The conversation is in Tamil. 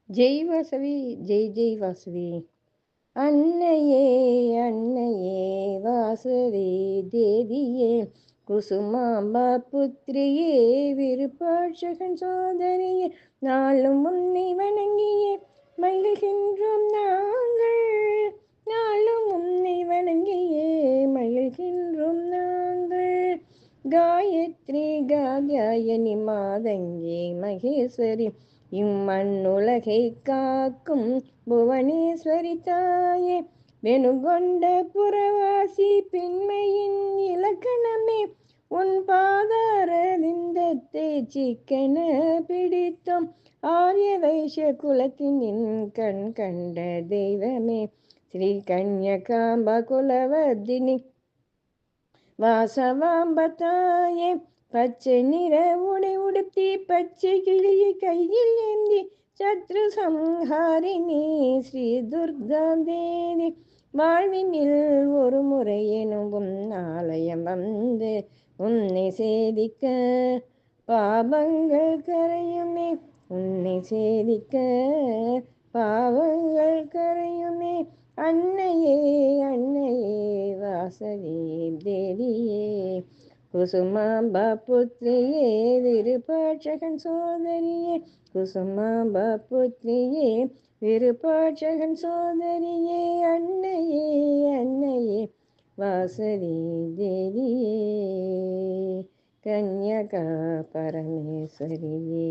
ஜெய் வாசவி, ஜெய் ஜெய் வாசவி. அன்னையே அன்னையே வாசவி தேவியே, குசுமாம்பா புத்திரியே, விருப்பாட்சகன் சோதரியே, நாளும் உன்னை வணங்கியே மகிழ்கின்றோம் நாங்கள். நாளும் உன்னை வணங்கியே மகிழ்கின்றோம் நாங்கள். காயத்ரி காத்யாயனி மாதங்கி மகேஸ்வரி, இம்மண்ணுலகை காக்கும் புவனேஸ்வரி தாயே, வெணுகொண்ட புறவாசி பெண்மையின் இலக்கணமே, உன் பாதார விந்தத்தை சிக்கன பிடித்தோம். ஆரிய வைஷ்ய குலத்தினின் கண் கண்ட தெய்வமே, ஸ்ரீ கன்யகாம்ப குலவர்தினி வாசவாம்பதாயே, பச்சை நிற உடை உடுத்தி பச்சை கிளியை கையில் ஏந்தி சத்ரு சம்ஹாரிணி ஸ்ரீ துர்கா தேவி, வாழ்வினில் ஒரு முறை எனும் ஆலயம் வந்து உன்னை சேவிக்க பாவங்கள் கரையுமே, உன்னை சேவிக்க பாவங்கள் கரையுமே. அன்னையே அன்னையே வாசவி தேவியே, குசுமாம்பா புத்திரியே, விருப்பாட்சகன் சோதரியே, குசுமாம்பா புத்திரியே, விருப்பாட்சகன் சோதரியே, அன்னையே அன்னையே வாசவி தேவியே, கன்யகா பரமேஸ்வரியே.